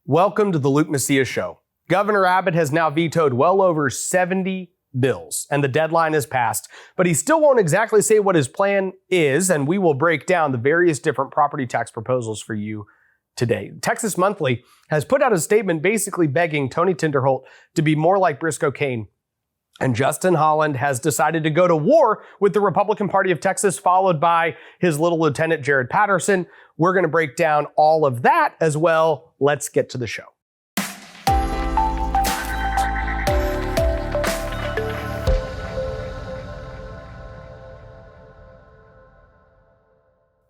Welcome to the Luke Macias Show. Governor Abbott has now vetoed well over 70 bills, and the deadline has passed, but he still won't exactly say what his plan is, and we will break down the various different property tax proposals for you today. Texas Monthly has put out a statement basically begging Tony Tinderholt to be more like Briscoe Cain, and Justin Holland has decided to go to war with the Republican Party of Texas, followed by his little lieutenant, Patterson. We're going to break down all of that as well. Let's get to the show.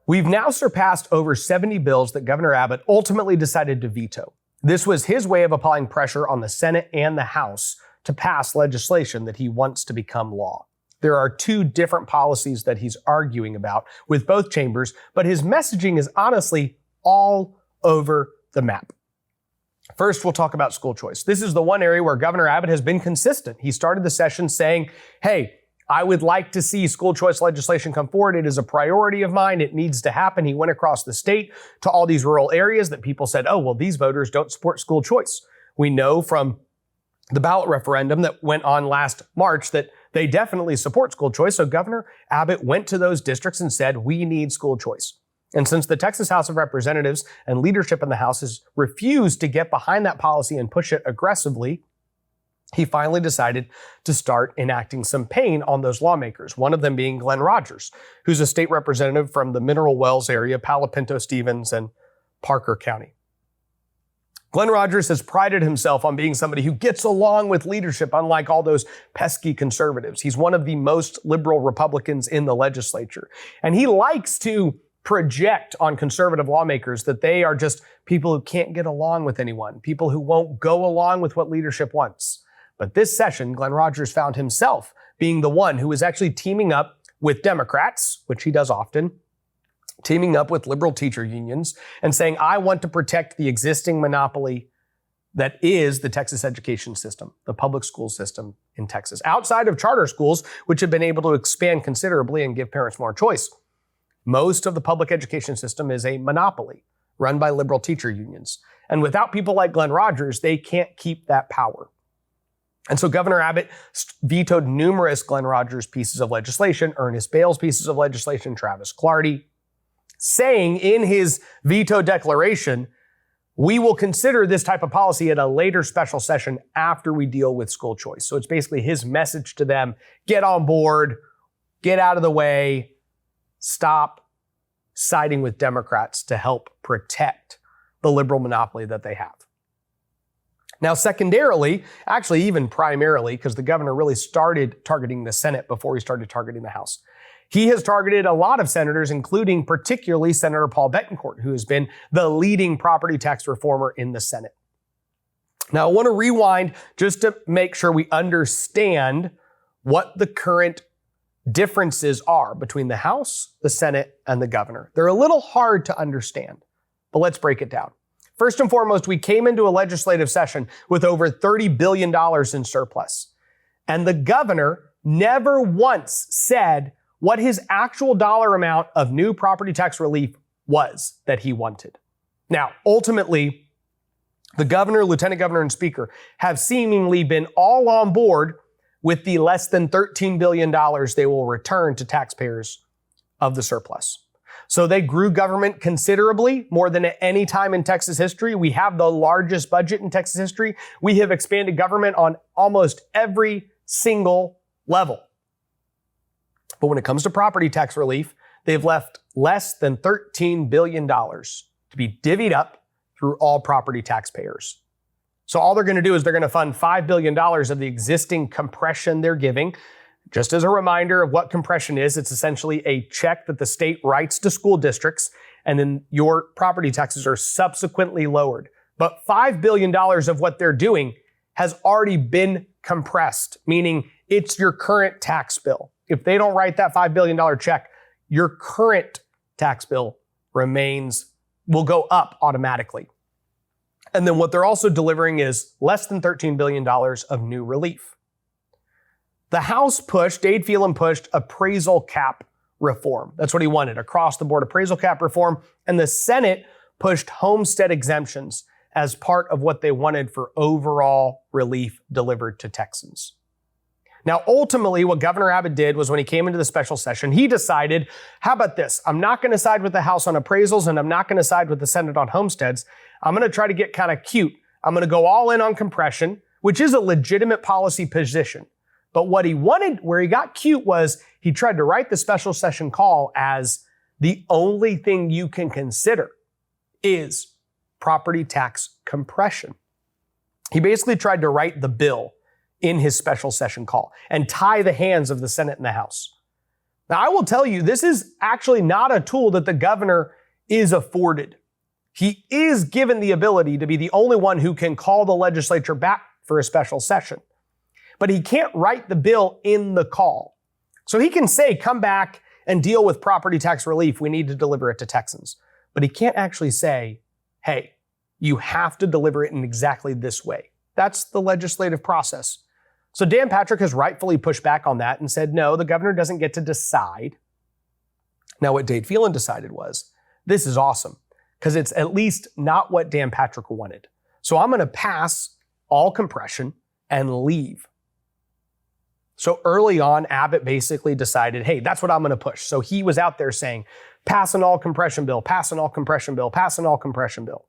We've now surpassed over 70 bills that Governor Abbott ultimately decided to veto. This was his way of applying pressure on the Senate and the House to pass legislation that he wants to become law. There are two different policies that he's arguing about with both chambers, but his messaging is honestly all over the map. First, we'll talk about school choice. This is the one area where Governor Abbott has been consistent. He started the session saying, hey, I would like to see school choice legislation come forward. It is a priority of mine. It needs to happen. He went across the state to all these rural areas that people said, oh, well, these voters don't support school choice. We know from the ballot referendum that went on last March that they definitely support school choice. So Governor Abbott went to those districts and said, we need school choice. And since the Texas House of Representatives and leadership in the House has refused to get behind that policy and push it aggressively, he finally decided to start enacting some pain on those lawmakers, one of them being Glenn Rogers, who's a state representative from the Mineral Wells area, Palo Pinto, Stevens, and Parker County. Glenn Rogers has prided himself on being somebody who gets along with leadership, unlike all those pesky conservatives. He's one of the most liberal Republicans in the legislature. And he likes to project on conservative lawmakers that they are just people who can't get along with anyone, people who won't go along with what leadership wants. But this session, Glenn Rogers found himself being the one who was actually teaming up with Democrats, which he does often, teaming up with liberal teacher unions and saying, I want to protect the existing monopoly that is the Texas education system, the public school system in Texas, outside of charter schools, which have been able to expand considerably and give parents more choice. Most of the public education system is a monopoly run by liberal teacher unions. And without people like Glenn Rogers, they can't keep that power. And so Governor Abbott vetoed numerous Glenn Rogers pieces of legislation, Ernest Bales pieces of legislation, Travis Clardy, saying in his veto declaration, we will consider this type of policy at a later special session after we deal with school choice. So it's basically his message to them, get on board, get out of the way, stop siding with Democrats to help protect the liberal monopoly that they have. Now, secondarily, actually even primarily, because the governor really started targeting the Senate before he started targeting the House, he has targeted a lot of senators, including particularly Senator Paul Bettencourt, who has been the leading property tax reformer in the Senate. Now, I want to rewind just to make sure we understand what the current differences are between the House, the Senate, and the governor. They're a little hard to understand, but let's break it down. First and foremost, we came into a legislative session with over $30 billion in surplus. And the governor never once said what his actual dollar amount of new property tax relief was that he wanted. Now, ultimately, the governor, lieutenant governor, and speaker have seemingly been all on board with the less than $13 billion they will return to taxpayers of the surplus. So they grew government considerably, more than at any time in Texas history. We have the largest budget in Texas history. We have expanded government on almost every single level. But when it comes to property tax relief, they've left less than $13 billion to be divvied up through all property taxpayers. So all they're going to do is they're going to fund $5 billion of the existing compression they're giving. Just as a reminder of what compression is, it's essentially a check that the state writes to school districts, and then your property taxes are subsequently lowered. But $5 billion of what they're doing has already been compressed, meaning it's your current tax bill. If they don't write that $5 billion check, your current tax bill will go up automatically. And then what they're also delivering is less than $13 billion of new relief. The House pushed, Dade Phelan pushed appraisal cap reform. That's what he wanted, across the board appraisal cap reform. And the Senate pushed homestead exemptions as part of what they wanted for overall relief delivered to Texans. Now, ultimately, what Governor Abbott did was when he came into the special session, he decided, how about this? I'm not going to side with the House on appraisals, and I'm not going to side with the Senate on homesteads. I'm going to try to get kind of cute. I'm going to go all in on compression, which is a legitimate policy position. But what he wanted, where he got cute, was he tried to write the special session call as the only thing you can consider is property tax compression. He basically tried to write the bill in his special session call and tie the hands of the Senate and the House. Now, I will tell you, this is actually not a tool that the governor is afforded. He is given the ability to be the only one who can call the legislature back for a special session, but he can't write the bill in the call. So he can say, come back and deal with property tax relief. We need to deliver it to Texans. But he can't actually say, hey, you have to deliver it in exactly this way. That's the legislative process. So Dan Patrick has rightfully pushed back on that and said, no, the governor doesn't get to decide. Now, what Dade Phelan decided was, this is awesome, because it's at least not what Dan Patrick wanted. So I'm going to pass all compression and leave. So early on, Abbott basically decided, hey, that's what I'm going to push. So he was out there saying, pass an all compression bill, pass an all compression bill, pass an all compression bill.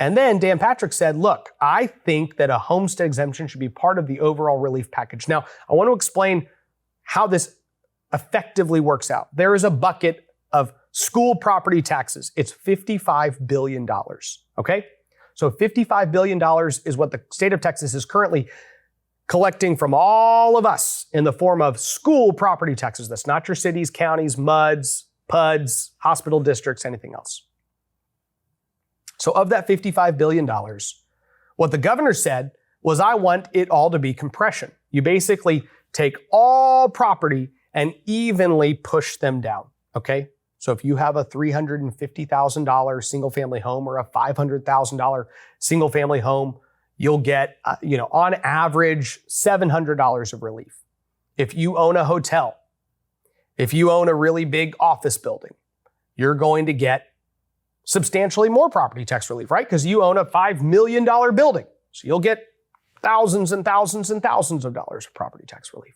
And then Dan Patrick said, look, I think that a homestead exemption should be part of the overall relief package. Now, I want to explain how this effectively works out. There is a bucket of school property taxes. It's $55 billion, okay? So $55 billion is what the state of Texas is currently collecting from all of us in the form of school property taxes. That's not your cities, counties, MUDs, PUDs, hospital districts, anything else. So of that $55 billion, what the governor said was, I want it all to be compression. You basically take all property and evenly push them down, okay? So if you have a $350,000 single family home or a $500,000 single family home, you'll get, on average, $700 of relief. If you own a hotel, if you own a really big office building, you're going to get substantially more property tax relief, right? Because you own a $5 million building. So you'll get thousands and thousands and thousands of dollars of property tax relief.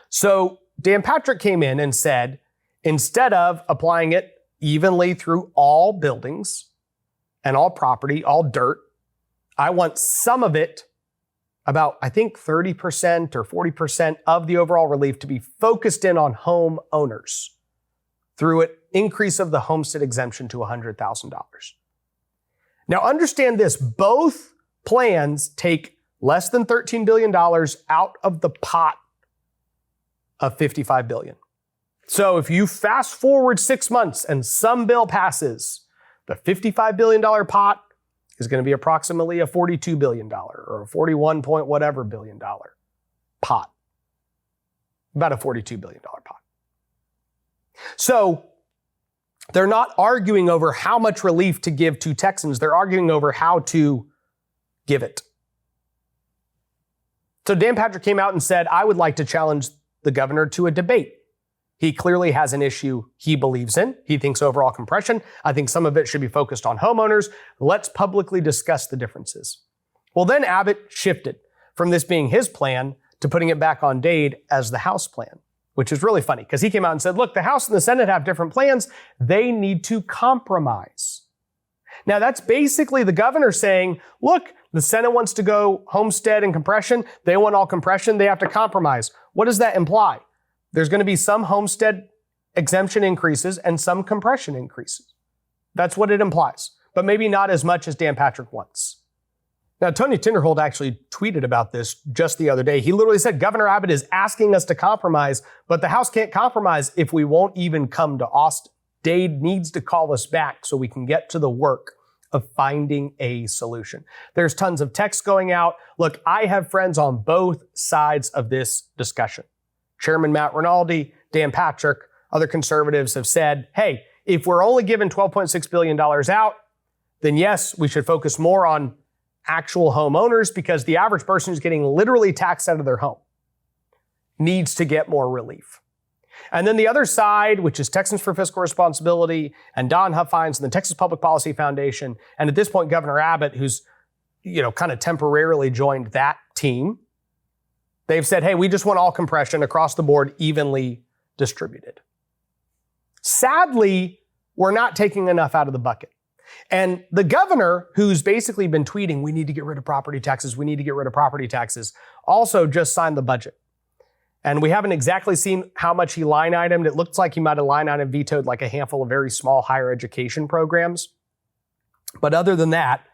So Dan Patrick came in and said, instead of applying it evenly through all buildings and all property, all dirt, I want some of it, about, I think, 30% or 40% of the overall relief to be focused in on home owners through an increase of the homestead exemption to $100,000. Now, understand this, both plans take less than $13 billion out of the pot of $55 billion. So if you fast forward 6 months and some bill passes, the $55 billion pot is going to be approximately a $42 billion or a 41 point whatever billion dollar pot. About a $42 billion pot. So they're not arguing over how much relief to give to Texans. They're arguing over how to give it. So Dan Patrick came out and said, I would like to challenge the governor to a debate. He clearly has an issue he believes in. He thinks overall compression. I think some of it should be focused on homeowners. Let's publicly discuss the differences. Well, then Abbott shifted from this being his plan to putting it back on Dade as the House plan, which is really funny because he came out and said, look, the House and the Senate have different plans. They need to compromise. Now, that's basically the governor saying, look, the Senate wants to go homestead and compression. They want all compression. They have to compromise. What does that imply? There's going to be some homestead exemption increases and some compression increases. That's what it implies, but maybe not as much as Dan Patrick wants. Now, Tony Tinderholt actually tweeted about this just the other day. He literally said, Governor Abbott is asking us to compromise, but the House can't compromise if we won't even come to Austin. Dade needs to call us back so we can get to the work of finding a solution. There's tons of text going out. Look, I have friends on both sides of this discussion. Chairman Matt Rinaldi, Dan Patrick, other conservatives have said, hey, if we're only giving $12.6 billion out, then yes, we should focus more on actual homeowners because the average person who's getting literally taxed out of their home needs to get more relief. And then the other side, which is Texans for Fiscal Responsibility and Don Huffines and the Texas Public Policy Foundation, and at this point, Governor Abbott, who's, kind of temporarily joined that team, they've said, hey, we just want all compression across the board, evenly distributed. Sadly, we're not taking enough out of the bucket. And the governor, who's basically been tweeting, we need to get rid of property taxes, we need to get rid of property taxes, also just signed the budget. And we haven't exactly seen how much he line itemed. It looks like he might have line item vetoed like a handful of very small higher education programs. But other than that,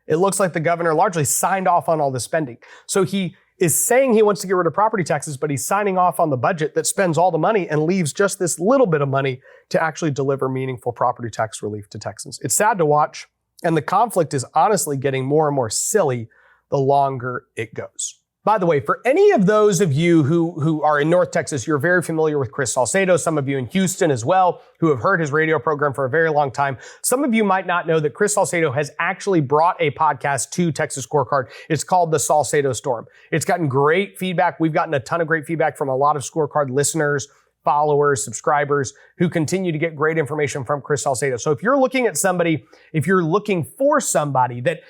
it looks like the governor largely signed off on all the spending. So he is saying he wants to get rid of property taxes, but he's signing off on the budget that spends all the money and leaves just this little bit of money to actually deliver meaningful property tax relief to Texans. It's sad to watch, and the conflict is honestly getting more and more silly the longer it goes. By the way, for any of those of you who are in North Texas, you're very familiar with Chris Salcedo, some of you in Houston as well, who have heard his radio program for a very long time. Some of you might not know that Chris Salcedo has actually brought a podcast to Texas Scorecard. It's called The Salcedo Storm. It's gotten great feedback. We've gotten a ton of great feedback from a lot of Scorecard listeners, followers, subscribers who continue to get great information from Chris Salcedo. So if you're looking for somebody that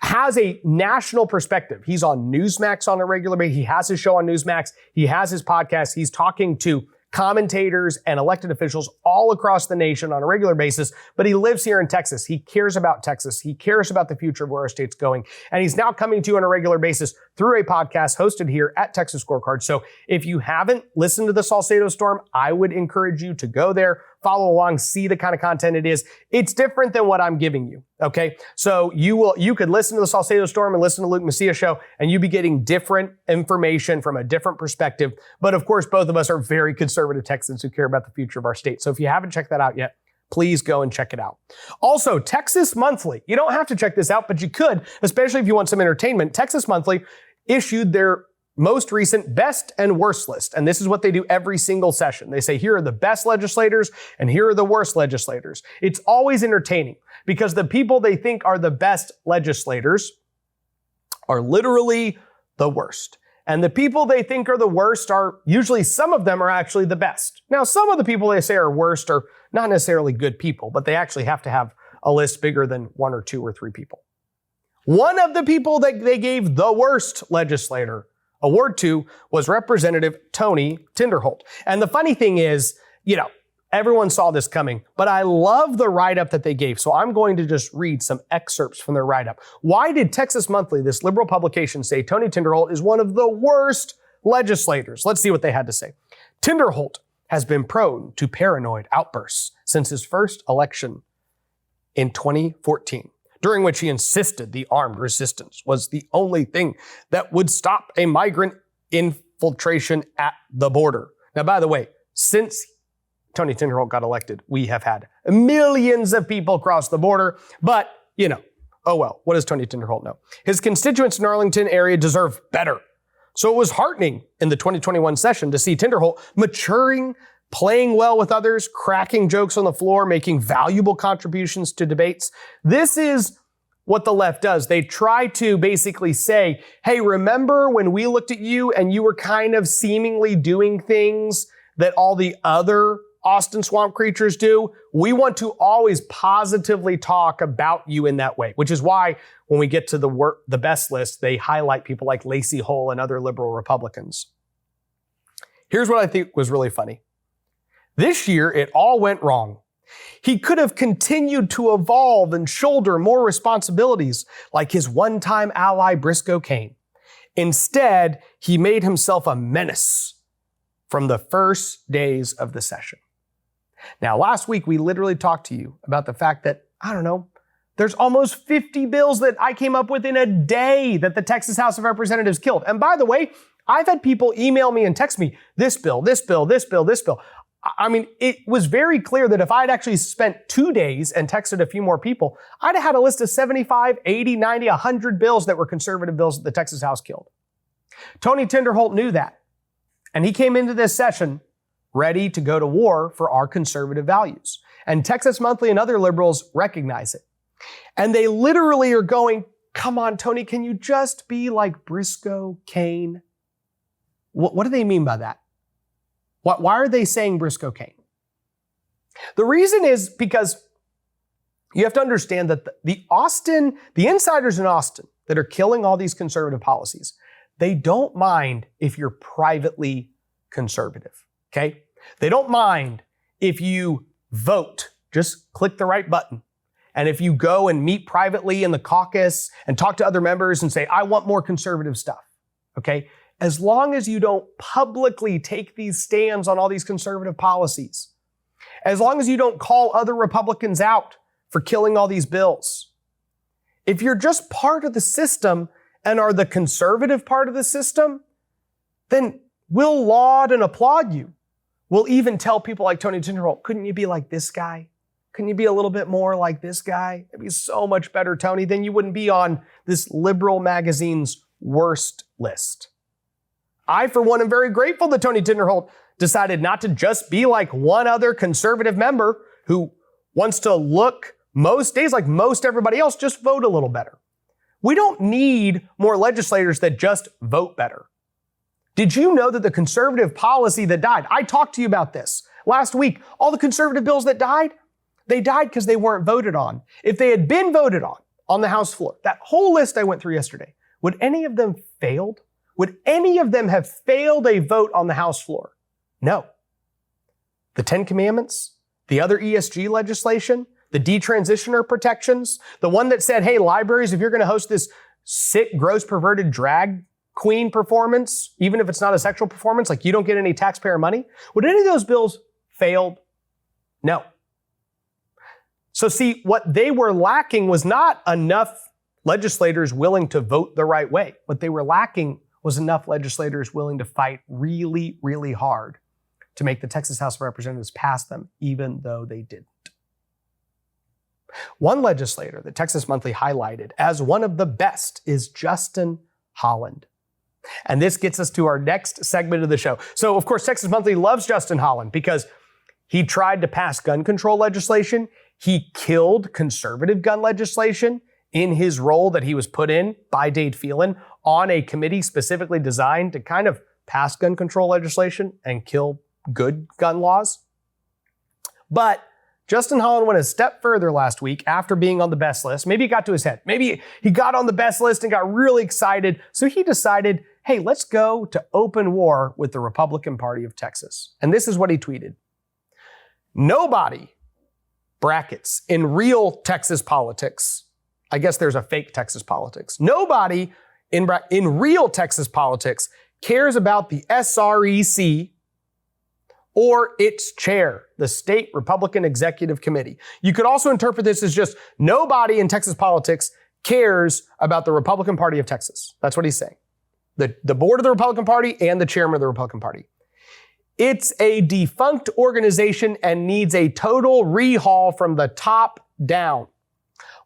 has a national perspective. He's on Newsmax on a regular basis. He has his show on Newsmax. He has his podcast. He's talking to commentators and elected officials all across the nation on a regular basis, but he lives here in Texas. He cares about Texas. He cares about the future of where our state's going. And he's now coming to you on a regular basis through a podcast hosted here at Texas Scorecard. So if you haven't listened to the Salcedo Storm, I would encourage you to go there, follow along, see the kind of content it is. It's different than what I'm giving you. Okay. So you could listen to the Salcedo Storm and listen to Luke Macias show, and you'd be getting different information from a different perspective. But of course, both of us are very conservative Texans who care about the future of our state. So if you haven't checked that out yet, please go and check it out. Also, Texas Monthly. You don't have to check this out, but you could, especially if you want some entertainment. Texas Monthly issued their most recent best and worst list. And this is what they do every single session. They say, here are the best legislators and here are the worst legislators. It's always entertaining because the people they think are the best legislators are literally the worst. And the people they think are the worst are usually, some of them are actually the best. Now, some of the people they say are worst are not necessarily good people, but they actually have to have a list bigger than 1 or 2 or 3 people. One of the people that they gave the worst legislator award to was Representative Tony Tinderholt. And the funny thing is, everyone saw this coming, but I love the write-up that they gave. So I'm going to just read some excerpts from their write-up. Why did Texas Monthly, this liberal publication, say Tony Tinderholt is one of the worst legislators? Let's see what they had to say. Tinderholt has been prone to paranoid outbursts since his first election in 2014. During which he insisted the armed resistance was the only thing that would stop a migrant infiltration at the border. Now, by the way, since Tony Tinderholt got elected, we have had millions of people cross the border, but, oh well, what does Tony Tinderholt know? His constituents in Arlington area deserve better. So it was heartening in the 2021 session to see Tinderholt maturing, playing well with others, cracking jokes on the floor, making valuable contributions to debates. This is what the left does. They try to basically say, hey, remember when we looked at you and you were kind of seemingly doing things that all the other Austin swamp creatures do? We want to always positively talk about you in that way, which is why when we get to the best list, they highlight people like Lacey Hull and other liberal Republicans. Here's what I think was really funny. This year, it all went wrong. He could have continued to evolve and shoulder more responsibilities like his one-time ally Briscoe Cain. Instead, he made himself a menace from the first days of the session. Now, last week, we literally talked to you about the fact that, there's almost 50 bills that I came up with in a day that the Texas House of Representatives killed. And by the way, I've had people email me and text me, this bill, this bill, this bill, this bill. It was very clear that if I'd actually spent 2 days and texted a few more people, I'd have had a list of 75, 80, 90, 100 bills that were conservative bills that the Texas House killed. Tony Tinderholt knew that. And he came into this session ready to go to war for our conservative values. And Texas Monthly and other liberals recognize it. And they literally are going, come on, Tony, can you just be like Briscoe Cain? What do they mean by that? Why are they saying Briscoe Cain? The reason is because you have to understand that the insiders in Austin that are killing all these conservative policies, they don't mind if you're privately conservative, okay? They don't mind if you vote, just click the right button. And if you go and meet privately in the caucus and talk to other members and say, I want more conservative stuff, okay? As long as you don't publicly take these stands on all these conservative policies, as long as you don't call other Republicans out for killing all these bills, if you're just part of the system and are the conservative part of the system, then we'll laud and applaud you. We'll even tell people like Tony Tinderholt, couldn't you be like this guy? Couldn't you be a little bit more like this guy? It'd be so much better, Tony. Then you wouldn't be on this liberal magazine's worst list. I, for one, am very grateful that Tony Tinderholt decided not to just be like one other conservative member who wants to look most days like most everybody else, just vote a little better. We don't need more legislators that just vote better. Did you know that the conservative policy that died, I talked to you about this last week, all the conservative bills that died, they died because they weren't voted on. If they had been voted on the House floor, that whole list I went through yesterday, would any of them failed? Would any of them have failed a vote on the House floor? No. The 10 Commandments, the other ESG legislation, the detransitioner protections, the one that said, hey, libraries, if you're going to host this sick, gross, perverted drag queen performance, even if it's not a sexual performance, like you don't get any taxpayer money, would any of those bills failed? No. So see, what they were lacking was not enough legislators willing to vote the right way. What they were lacking was enough legislators willing to fight really, really hard to make the Texas House of Representatives pass them, even though they didn't. One legislator that Texas Monthly highlighted as one of the best is Justin Holland. And this gets us to our next segment of the show. So, of course, Texas Monthly loves Justin Holland because he tried to pass gun control legislation. He killed conservative gun legislation in his role that he was put in by Dade Phelan on a committee specifically designed to kind of pass gun control legislation and kill good gun laws. But Justin Holland went a step further last week after being on the best list. Maybe it got to his head. Maybe he got on the best list and got really excited. So he decided, hey, let's go to open war with the Republican Party of Texas. And this is what he tweeted. Nobody, brackets, in real Texas politics, I guess there's a fake Texas politics. Nobody in real Texas politics cares about the SREC or its chair, the State Republican Executive Committee. You could also interpret this as just nobody in Texas politics cares about the Republican Party of Texas. That's what he's saying. The board of the Republican Party and the chairman of the Republican Party. It's a defunct organization and needs a total rehaul from the top down.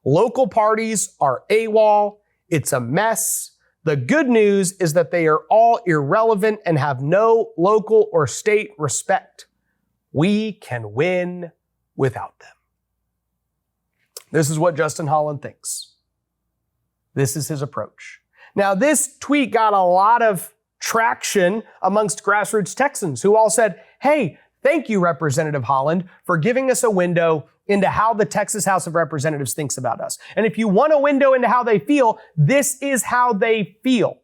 Local parties are AWOL. It's a mess. The good news is that they are all irrelevant and have no local or state respect. We can win without them. This is what Justin Holland thinks. This is his approach. Now, this tweet got a lot of traction amongst grassroots Texans who all said, hey, thank you, Representative Holland, for giving us a window into how the Texas House of Representatives thinks about us. And if you want a window into how they feel, this is how they feel.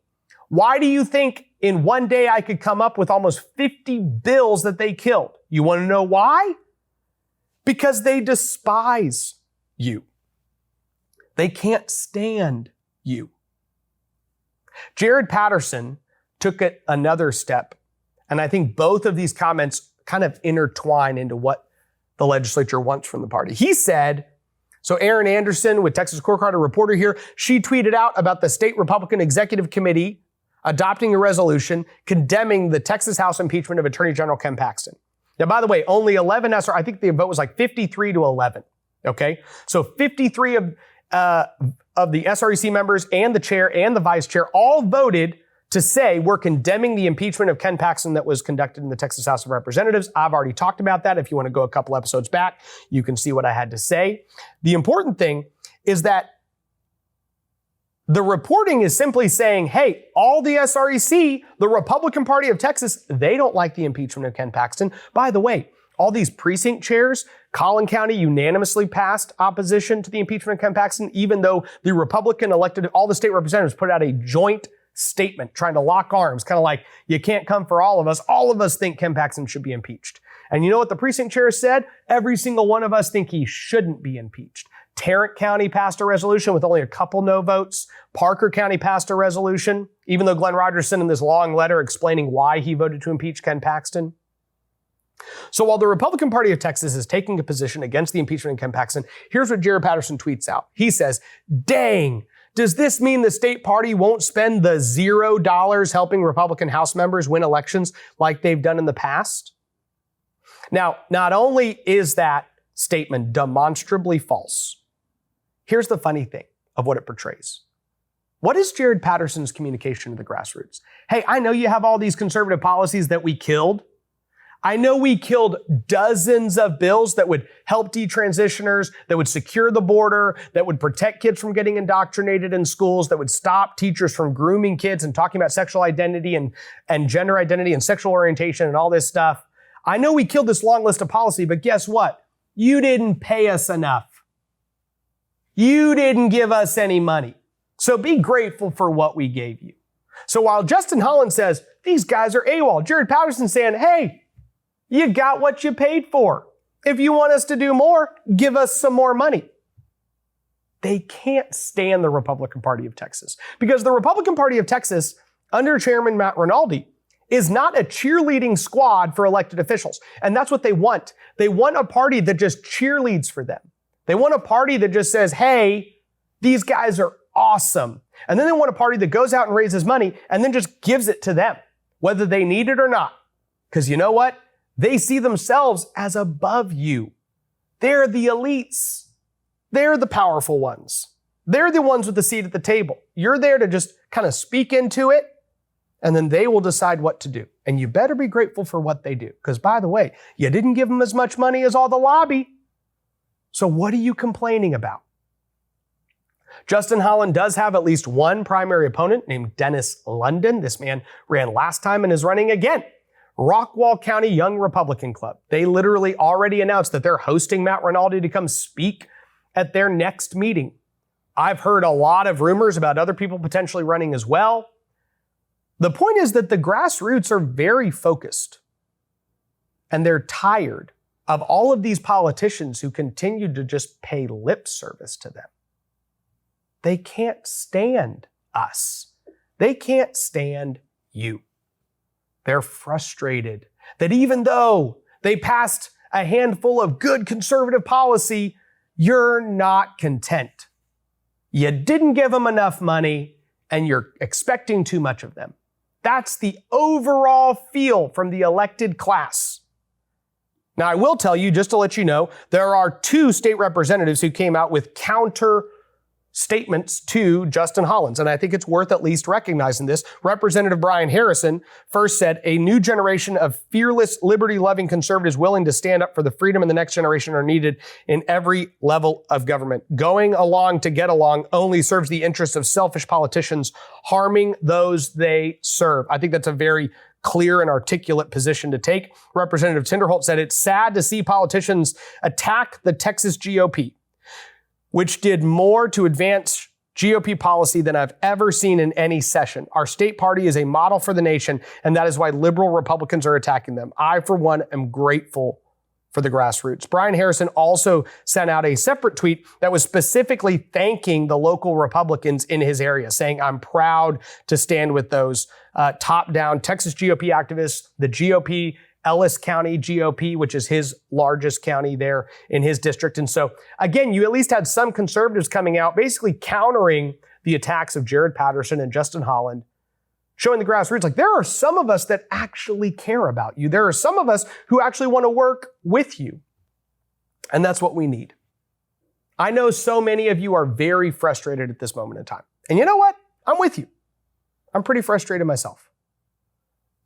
Why do you think in one day I could come up with almost 50 bills that they killed? You want to know why? Because they despise you. They can't stand you. Jared Patterson took it another step, and I think both of these comments kind of intertwine into what the legislature wants from the party. He said, so Erin Anderson with Texas Scorecard, a reporter here, she tweeted out about the State Republican Executive Committee adopting a resolution condemning the Texas House impeachment of Attorney General Ken Paxton. Now, by the way, only 11 I think the vote was like 53 to 11. Okay. So 53 of the SREC members and the chair and the vice chair all voted to say we're condemning the impeachment of Ken Paxton that was conducted in the Texas House of Representatives. I've already talked about that. If you want to go a couple episodes back, you can see what I had to say. The important thing is that The reporting is simply saying, hey, all the SREC, the Republican Party of Texas, they don't like the impeachment of Ken Paxton. By the way, all these precinct chairs, Collin County unanimously passed opposition to the impeachment of Ken Paxton, even though the Republican elected, all the state representatives put out a joint statement trying to lock arms, kind of like, you can't come for all of us. All of us think Ken Paxton should be impeached. And you know what the precinct chairs said? Every single one of us think he shouldn't be impeached. Tarrant County passed a resolution with only a couple no votes. Parker County passed a resolution, even though Glenn Rogers sent in this long letter explaining why he voted to impeach Ken Paxton. So while the Republican Party of Texas is taking a position against the impeachment of Ken Paxton, here's what Jared Patterson tweets out. He says, dang, does this mean the state party won't spend the $0 helping Republican House members win elections like they've done in the past? Now, not only is that statement demonstrably false, here's the funny thing of what it portrays. What is Jared Patterson's communication to the grassroots? Hey, I know you have all these conservative policies that we killed. I know we killed dozens of bills that would help detransitioners, that would secure the border, that would protect kids from getting indoctrinated in schools, that would stop teachers from grooming kids and talking about sexual identity and gender identity and sexual orientation and all this stuff. I know we killed this long list of policy, but guess what? You didn't pay us enough. You didn't give us any money. So be grateful for what we gave you. So while Justin Holland says, these guys are AWOL, Jared Patterson's saying, hey, you got what you paid for. If you want us to do more, give us some more money. They can't stand the Republican Party of Texas because the Republican Party of Texas, under Chairman Matt Rinaldi, is not a cheerleading squad for elected officials. And that's what they want. They want a party that just cheerleads for them. They want a party that just says, hey, these guys are awesome. And then they want a party that goes out and raises money and then just gives it to them, whether they need it or not. Because you know what? They see themselves as above you. They're the elites. They're the powerful ones. They're the ones with the seat at the table. You're there to just kind of speak into it, and then they will decide what to do. And you better be grateful for what they do. Because by the way, you didn't give them as much money as all the lobby. So what are you complaining about? Justin Holland does have at least one primary opponent named Dennis London. This man ran last time and is running again. Rockwall County Young Republican Club. They literally already announced that they're hosting Matt Rinaldi to come speak at their next meeting. I've heard a lot of rumors about other people potentially running as well. The point is that the grassroots are very focused and they're tired of all of these politicians who continue to just pay lip service to them. They can't stand us. They can't stand you. They're frustrated that even though they passed a handful of good conservative policy, you're not content. You didn't give them enough money and you're expecting too much of them. That's the overall feel from the elected class. Now, I will tell you, just to let you know, there are two state representatives who came out with counter statements to Justin Holland. And I think it's worth at least recognizing this. Representative Brian Harrison first said, a new generation of fearless, liberty-loving conservatives willing to stand up for the freedom in the next generation are needed in every level of government. Going along to get along only serves the interests of selfish politicians, harming those they serve. I think that's a very clear and articulate position to take. Representative Tinderholt said, it's sad to see politicians attack the Texas GOP, which did more to advance GOP policy than I've ever seen in any session. Our state party is a model for the nation, and that is why liberal Republicans are attacking them. I, for one, am grateful for the grassroots. Brian Harrison also sent out a separate tweet that was specifically thanking the local Republicans in his area, saying, I'm proud to stand with those top-down Texas GOP activists, the GOP, Ellis County GOP, which is his largest county there in his district. And so, again, you at least had some conservatives coming out, basically countering the attacks of Jared Patterson and Justin Holland, showing the grassroots, like, there are some of us that actually care about you. There are some of us who actually want to work with you. And that's what we need. I know so many of you are very frustrated at this moment in time. And you know what? I'm with you. I'm pretty frustrated myself.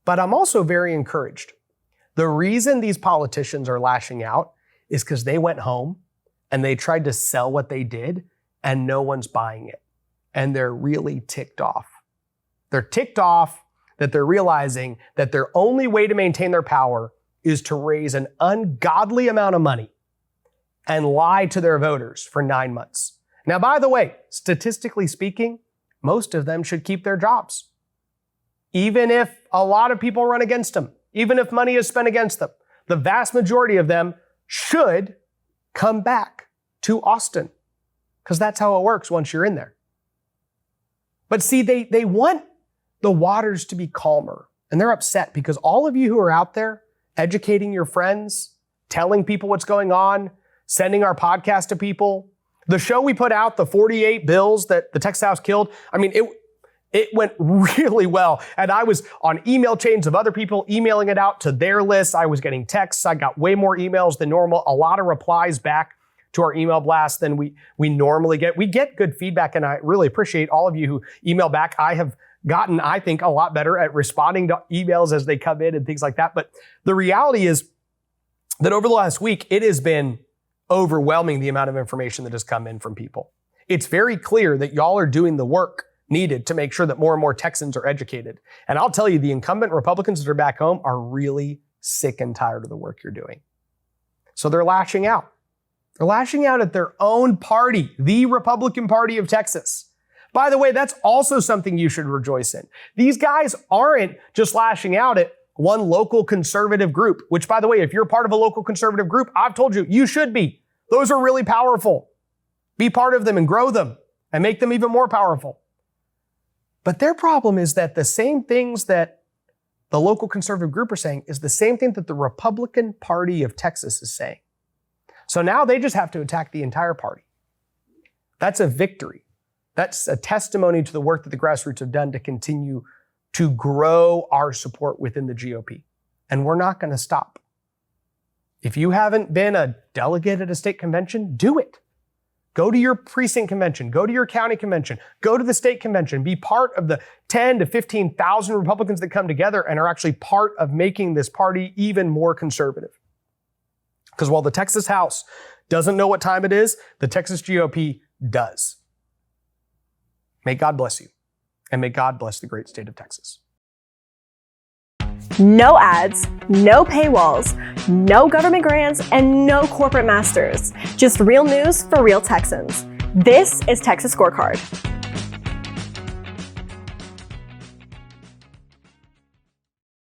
But I'm also very encouraged. The reason these politicians are lashing out is because they went home and they tried to sell what they did and no one's buying it. and they're really ticked off. They're ticked off that they're realizing that their only way to maintain their power is to raise an ungodly amount of money and lie to their voters for 9 months. Now, by the way, statistically speaking, most of them should keep their jobs. Even if a lot of people run against them, even if money is spent against them, the vast majority of them should come back to Austin, because that's how it works once you're in there. But see, they want the waters to be calmer, and they're upset because all of you who are out there educating your friends, telling people what's going on, sending our podcast to people, the show we put out, the 48 bills that the Texas House killed, I mean, it went really well. And I was on email chains of other people emailing it out to their lists. I was getting texts. I got way more emails than normal, a lot of replies back to our email blast than we normally get. We get good feedback, and I really appreciate all of you who email back. I have gotten, I think, a lot better at responding to emails as they come in and things like that. But the reality is that over the last week, it has been overwhelming, the amount of information that has come in from people. It's very clear that y'all are doing the work needed to make sure that more and more Texans are educated. And I'll tell you, the incumbent Republicans that are back home are really sick and tired of the work you're doing. So they're lashing out. They're lashing out at their own party, the Republican Party of Texas. By the way, that's also something you should rejoice in. These guys aren't just lashing out at one local conservative group, which, by the way, if you're part of a local conservative group, I've told you, you should be. Those are really powerful. Be part of them and grow them and make them even more powerful. But their problem is that the same things that the local conservative group are saying is the same thing that the Republican Party of Texas is saying. So now they just have to attack the entire party. That's a victory. That's a testimony to the work that the grassroots have done to continue to grow our support within the GOP. And we're not going to stop. If you haven't been a delegate at a state convention, do it. Go to your precinct convention, go to your county convention, go to the state convention, be part of the 10 to 15,000 Republicans that come together and are actually part of making this party even more conservative. Because while the Texas House doesn't know what time it is, the Texas GOP does. May God bless you, and may God bless the great state of Texas. No ads, no paywalls, no government grants, and no corporate masters. Just real news for real Texans. This is Texas Scorecard.